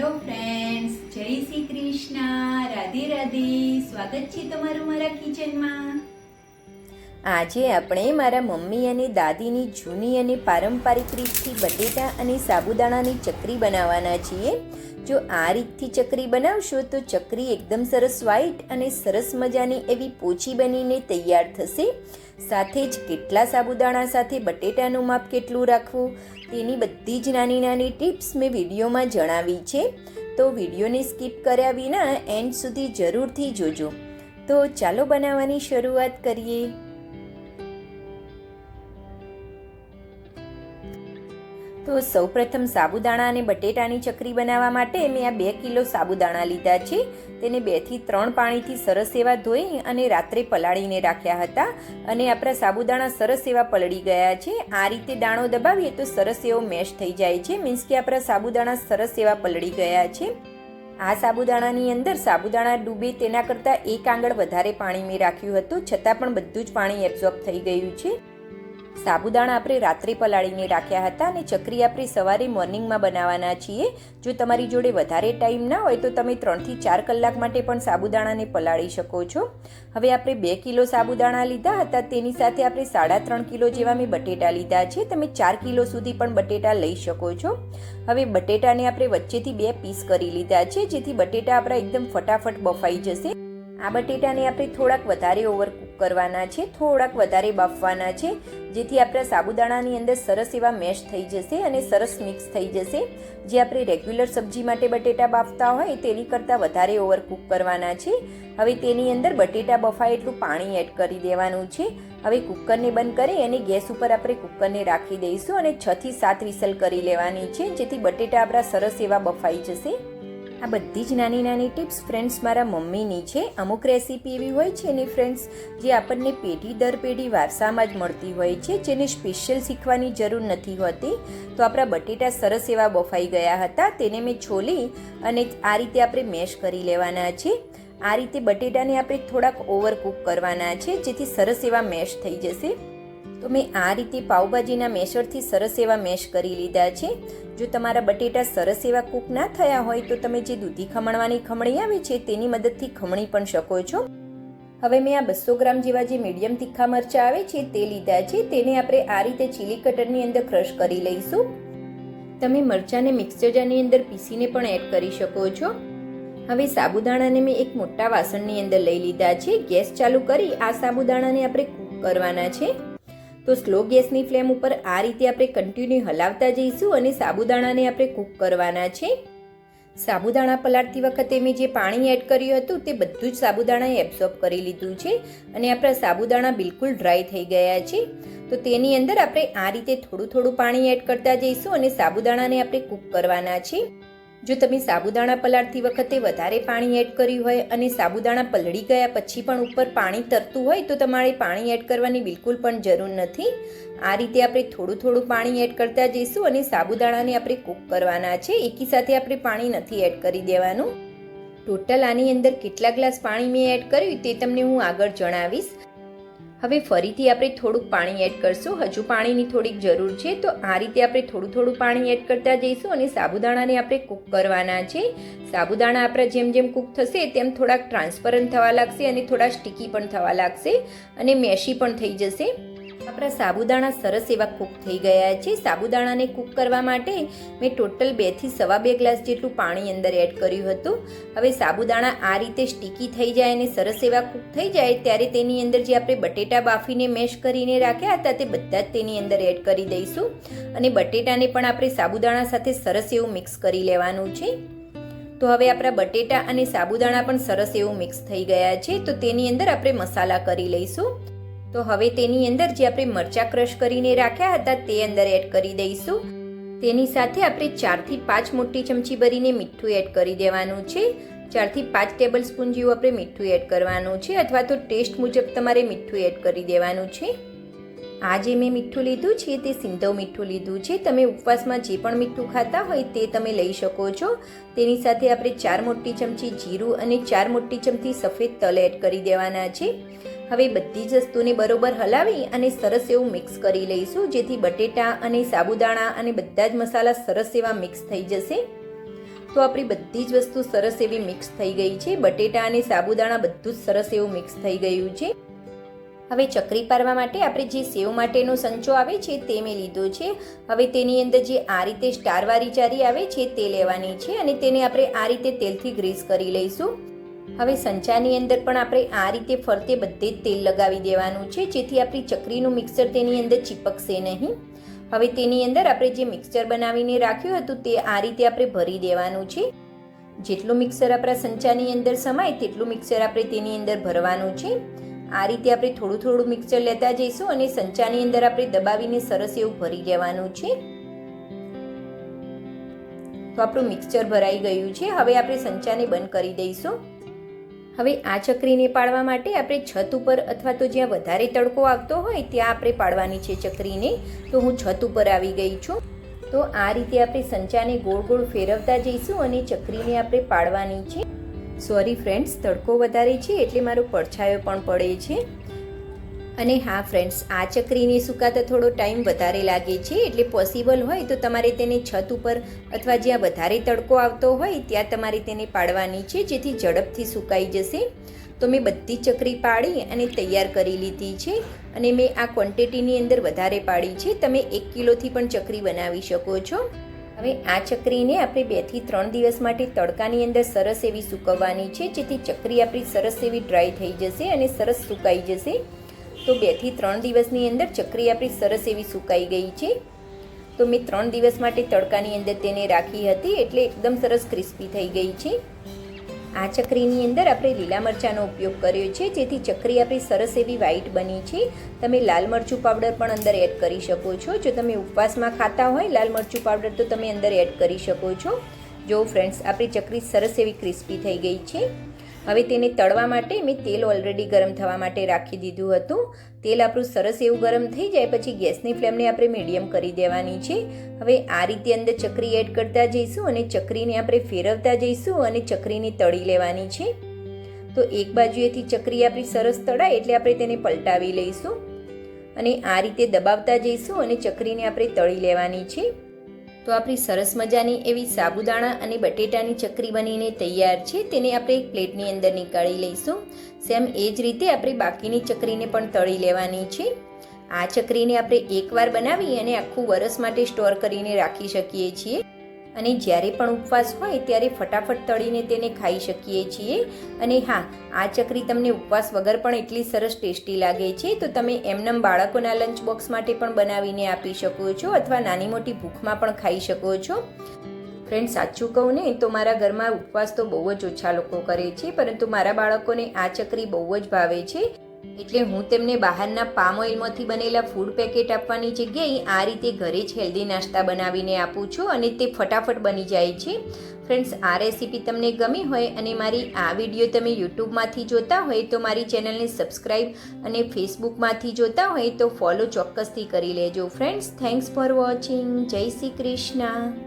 Hello friends, જય શ્રી કૃષ્ણ, રાધે રાધે. સ્વાગત છે તમારું મારા કિચનમાં. આજે આપણે મારા મમ્મી અને દાદીની જૂની અને પારંપરિક રીતથી બટેટા અને સાબુદાણાની ચકરી બનાવવાના છીએ. જો આ રીતથી ચકરી બનાવશો તો ચકરી એકદમ સરસ વ્હાઈટ અને સરસ મજાની એવી પોચી બનીને તૈયાર થશે. સાથે જ કેટલા સાબુદાણા સાથે બટેટાનું માપ કેટલું રાખવું તેની બધી જ નાની નાની ટિપ્સ મેં વિડીયોમાં જણાવી છે. તો વિડીયોને સ્કીપ કર્યા વિના એન્ડ સુધી જરૂરથી જોજો. તો ચાલો બનાવવાની શરૂઆત કરીએ. તો સૌપ્રથમ સાબુદાણા અને બટેટાની ચકરી બનાવવા માટે મેં આ 2 કિલો સાબુદાણા લીધા છે. તેને 2 થી 3 પાણીથી સરસ એવા ધોઈ અને રાત્રે પલાળીને રાખ્યા હતા અને આપણા સાબુદાણા સરસ એવા પલળી ગયા છે. આ રીતે દાણો દબાવીએ તો સરસ એવો મેશ થઈ જાય છે, મીન્સ કે આપણા સાબુદાણા સરસ એવા પલળી ગયા છે. આ સાબુદાણાની અંદર સાબુદાણા ડૂબે તેના કરતાં 1 આંગળ વધારે પાણી મેં રાખ્યું હતું, છતાં પણ બધું જ પાણી એબ્ઝોર્બ થઈ ગયું છે. સાબુદાણા આપણે રાત્રે પલાળીને રાખ્યા હતા અને ચકરી આપણે સવારે મોર્નિંગમાં બનાવવાના છીએ. જો તમારી જોડે વધારે ટાઈમ ના હોય તો તમે 3 થી 4 કલાક માટે પણ સાબુદાણાને પલાળી શકો છો. હવે આપણે 2 કિલો સાબુદાણા લીધા હતા, તેની સાથે આપણે 3.5 કિલો જેવા મેં બટેટા લીધા છે. તમે 4 કિલો સુધી પણ બટેટા લઈ શકો છો. હવે બટેટાને આપણે વચ્ચેથી 2 પીસ કરી લીધા છે, જેથી બટેટા આપણા એકદમ ફટાફટ બફાઈ જશે. આ બટેટાને આપણે થોડાક વધારે ઓવરકુક કરવાના છે, થોડાક વધારે બાફવાના છે, જેથી આપણા સાબુદાણાની અંદર સરસ એવા મેશ થઈ જશે અને સરસ મિક્સ થઈ જશે. જે આપણે રેગ્યુલર સબ્જી માટે બટેટા બાફતા હોય તેની કરતાં વધારે ઓવરકુક કરવાના છે. હવે તેની અંદર બટેટા બફાય એટલું પાણી એડ કરી દેવાનું છે. હવે કુકરને બંધ કરી અને ગેસ ઉપર આપણે કુકરને રાખી દઈશું અને 6 થી 7 વિસલ કરી લેવાની છે, જેથી બટેટા આપણા સરસ એવા બફાઈ જશે. આ બધી જ નાની નાની ટિપ્સ ફ્રેન્ડ્સ મારા મમ્મીની છે. અમુક રેસીપી એવી હોય છે ને ફ્રેન્ડ્સ, જે આપણને પેઢી દર પેઢી વારસામાં જ મળતી હોય છે, જેને સ્પેશિયલ શીખવાની જરૂર નથી હોતી. તો આપણા બટેટા સરસ એવા બફાઈ ગયા હતા, તેને મેં છોલી અને આ રીતે આપણે મેશ કરી લેવાના છે. આ રીતે બટેટાને આપણે થોડાક ઓવરકુક કરવાના છે, જેથી સરસ એવા મેશ થઈ જશે. તો મેં આ રીતે પાઉંભાજીના મેશરથી સરસ એવા મેશ કરી લીધા છે. જો તમારા બટેટા સરસ એવા કૂક ના થયા હોય તો તમે જે દૂધી ખમણવાની ખમણી આવે છે તેની મદદથી ખમણી પણ શકો છો. હવે મેં આ 200 ગ્રામ જેવા જે મીડિયમ તીખા મરચાં આવે છે તે લીધા છે. તેને આપણે આ રીતે ચીલી કટરની અંદર ક્રશ કરી લઈશું. તમે મરચાંને મિક્સર જારની અંદર પીસીને પણ એડ કરી શકો છો. હવે સાબુદાણાને મેં એક મોટા વાસણની અંદર લઈ લીધા છે. ગેસ ચાલુ કરી આ સાબુદાણાને આપણે કૂક કરવાના છે. તો સ્લો ગેસની ફ્લેમ ઉપર આ રીતે આપણે કન્ટિન્યુ હલાવતા જઈશું અને સાબુદાણાને આપણે કૂક કરવાના છે. સાબુદાણા પલાળતી વખતે મેં જે પાણી એડ કર્યું હતું તે બધું જ સાબુદાણાએ એબ્ઝોર્બ કરી લીધું છે અને આપણા સાબુદાણા બિલકુલ ડ્રાય થઈ ગયા છે. તો તેની અંદર આપણે આ રીતે થોડું થોડું પાણી એડ કરતા જઈશું અને સાબુદાણાને આપણે કૂક કરવાના છે. જો તમે સાબુદાણા પલાળતી વખતે વધારે પાણી એડ કર્યું હોય અને સાબુદાણા પલળી ગયા પછી પણ ઉપર પાણી તરતું હોય તો તમારે પાણી એડ કરવાની બિલકુલ પણ જરૂર નથી. આ રીતે આપણે થોડું થોડું પાણી એડ કરતા જઈશું અને સાબુદાણાને આપણે કૂક કરવાના છે. એકી સાથે આપણે પાણી નથી એડ કરી દેવાનું. ટોટલ આની અંદર કેટલા ગ્લાસ પાણી મેં એડ કર્યું તે તમને હું આગળ જણાવીશ. હવે ફરીથી આપણે થોડુંક પાણી એડ કરશું. હજુ પાણીની થોડીક જરૂર છે. તો આ રીતે આપણે થોડું થોડું પાણી એડ કરતા જઈશું અને સાબુદાણાને આપણે કૂક કરવાના છે. સાબુદાણા આપણા જેમ જેમ કૂક થશે તેમ થોડાક ટ્રાન્સપરન્ટ થવા લાગશે અને થોડા સ્ટીકી પણ થવા લાગશે અને મેશી પણ થઈ જશે. આપણા સાબુદાણા સરસ એવા કૂક થઈ ગયા છે. સાબુદાણાને કૂક કરવા માટે મેં ટોટલ 2 થી 2.5 ગ્લાસ જેટલું પાણી અંદર એડ કર્યું હતું. હવે સાબુદાણા આ રીતે સ્ટીકી થઈ જાય અને સરસ એવા કૂક થઈ જાય ત્યારે તેની અંદર જે આપણે બટેટા બાફીને મેશ કરીને રાખ્યા હતા તે બધા જ તેની અંદર એડ કરી દઈશું અને બટેટાને પણ આપણે સાબુદાણા સાથે સરસ એવું મિક્સ કરી લેવાનું છે. તો હવે આપણા બટેટા અને સાબુદાણા પણ સરસ એવું મિક્સ થઈ ગયા છે. તો તેની અંદર આપણે મસાલા કરી લઈશું. તો હવે તેની અંદર જે આપણે મરચાં ક્રશ કરીને રાખ્યા હતા તે અંદર એડ કરી દઈશું. તેની સાથે આપણે 4 થી 5 મોટી ચમચી ભરીને મીઠું એડ કરી દેવાનું છે. 4 થી 5 ટેબલ સ્પૂન જેવું આપણે મીઠું એડ કરવાનું છે, અથવા તો ટેસ્ટ મુજબ તમારે મીઠું એડ કરી દેવાનું છે. આ જે મેં મીઠું લીધું છે તે સિંધવ મીઠું લીધું છે. તમે ઉપવાસમાં જે પણ મીઠું ખાતા હોય તે તમે લઈ શકો છો. તેની સાથે આપણે 4 મોટી ચમચી જીરું અને 4 મોટી ચમચી સફેદ તલ એડ કરી દેવાના છે. હવે બધી જ વસ્તુને બરોબર હલાવી અને સરસ એવું મિક્સ કરી લઈશું, જેથી બટેટા અને સાબુદાણા અને બધા જ મસાલા સરસ એવા મિક્સ થઈ જશે. તો આપણી બધી જ વસ્તુ સરસ એવી મિક્સ થઈ ગઈ છે. બટેટા અને સાબુદાણા બધું જ સરસ એવું મિક્સ થઈ ગયું છે. હવે ચકરી પારવા માટે આપણે જે સેવ માટેનો સંચો આવે છે તે મેં લીધો છે. હવે તેની અંદર જે આ રીતે સ્ટારવાળી ચારી આવે છે તે લેવાની છે અને તેને આપણે આ રીતે તેલથી ગ્રીસ કરી લઈશું. હવે સંચાની અંદર પણ આપણે આ રીતે ફરતે બધે જ તેલ લગાવી દેવાનું છે, જેથી આપણી ચકરીનું મિક્સર તેની અંદર ચીપકશે નહીં. હવે તેની અંદર આપણે જે મિક્સર બનાવીને રાખ્યું હતું તે આ રીતે આપણે ભરી દેવાનું છે. જેટલું મિક્સર આપણા સંચાની અંદર સમાય તેટલું મિક્સર આપણે તેની અંદર ભરવાનું છે. આ રીતે આપણે થોડું થોડું મિક્સર લેતા જઈશું અને સંચાની અંદર આપણે દબાવીને સરસ એવું ભરી લેવાનું છે. તો આપણું મિક્સર ભરાઈ ગયું છે. હવે આપણે સંચાને બંધ કરી દઈશું. હવે આ ચકરીને પાડવા માટે આપણે છત ઉપર અથવા તો જ્યાં વધારે તડકો આવતો હોય ત્યાં આપણે પાડવાની છે ચકરીને. તો હું છત ઉપર આવી ગઈ છું. તો આ રીતે આપણે સંચાને ગોળ ગોળ ફેરવતા જઈશું અને ચકરીને આપણે પાડવાની છે. સોરી ફ્રેન્ડ્સ, તડકો વધારે છે એટલે મારો પડછાયો પણ પડે છે. અને હા ફ્રેન્ડ્સ, આ ચકરીને સુકાતા થોડો ટાઈમ વધારે લાગે છે, એટલે પોસિબલ હોય તો તમારે તેને છત ઉપર અથવા જ્યાં વધારે તડકો આવતો હોય ત્યાં તમારે તેને પાડવાની છે, જેથી ઝડપથી સુકાઈ જશે. તો મેં બધી ચકરી પાડી અને તૈયાર કરી લીધી છે અને મેં આ ક્વોન્ટિટીની અંદર વધારે પાડી છે. તમે 1 કિલોથી પણ ચકરી બનાવી શકો છો. હવે આ ચકરીને આપણે 2 થી 3 દિવસ માટે તડકાની અંદર સરસ એવી સૂકવવાની છે, જેથી ચકરી આપણી સરસ એવી ડ્રાય થઈ જશે અને સરસ સુકાઈ જશે. તો 2 થી 3 દિવસની અંદર ચકરી આપણી સરસ એવી સુકાઈ ગઈ છે. તો મેં 3 દિવસ માટે તડકાની અંદર તેને રાખી હતી, એટલે એકદમ સરસ ક્રિસ્પી થઈ ગઈ છે. આ ચકરીની અંદર આપણે લીલા મરચાંનો ઉપયોગ કર્યો છે, જેથી ચકરી આપણી સરસ એવી વ્હાઈટ બની છે. તમે લાલ મરચું પાવડર પણ અંદર એડ કરી શકો છો. જો તમે ઉપવાસમાં ખાતા હોય લાલ મરચું પાવડર તો તમે અંદર એડ કરી શકો છો. જો ફ્રેન્ડ્સ, આપણી ચકરી સરસ એવી ક્રિસ્પી થઈ ગઈ છે. હવે તેને તળવા માટે મેં તેલ ઓલરેડી ગરમ થવા માટે રાખી દીધું હતું. તેલ આપણું સરસ એવું ગરમ થઈ જાય પછી ગેસની ફ્લેમને આપણે મીડિયમ કરી દેવાની છે. હવે આ રીતે અંદર ચકરી એડ કરતા જઈશું અને ચકરીને આપણે ફેરવતા જઈશું અને ચકરીને તળી લેવાની છે. તો એક બાજુએથી ચકરી આપણી સરસ તળાય એટલે આપણે તેને પલટાવી લઈશું અને આ રીતે દબાવતા જઈશું અને ચકરીને આપણે તળી લેવાની છે. તો આપણી સરસ મજાની એવી સાબુદાણા અને બટેટાની ચકરી બનીને તૈયાર છે. તેને આપણે એક પ્લેટની અંદર નીકાળી લઈશું. સેમ એ જ રીતે આપણે બાકીની ચકરીને પણ તળી લેવાની છે. આ ચકરીને આપણે એકવાર બનાવી અને આખું વરસ માટે સ્ટોર કરીને રાખી શકીએ છીએ અને જ્યારે પણ ઉપવાસ હોય ત્યારે ફટાફટ તળીને તેને ખાઈ શકીએ છીએ. અને હા, આ ચકરી તમને ઉપવાસ વગર પણ એટલી સરસ ટેસ્ટી લાગે છે. તો તમે એમનેમ બાળકોના લંચ બોક્સ માટે પણ બનાવીને આપી શકો છો અથવા નાની મોટી ભૂખમાં પણ ખાઈ શકો છો. ફ્રેન્ડ, સાચું કહું ને તો મારા ઘરમાં ઉપવાસ તો બહુ જ ઓછા લોકો કરે છે, પરંતુ મારા બાળકોને આ ચકરી બહુ જ ભાવે છે. એટલે હું તેમને બહારના પામ ઓઇલમાંથી બનેલા ફૂડ પેકેટ આપવાની જગ્યાએ આ રીતે ઘરે જ હેલ્ધી નાસ્તા બનાવીને આપું છું અને તે ફટાફટ બની જાય છે. ફ્રેન્ડ્સ, આ રેસીપી તમને ગમી હોય અને મારી આ વિડીયો તમે યુટ્યુબમાંથી જોતા હોય તો મારી ચેનલને સબસ્ક્રાઈબ અને ફેસબુકમાંથી જોતા હોય તો ફોલો ચોક્કસથી કરી લેજો. Friends, thanks for watching. જય શ્રી કૃષ્ણ.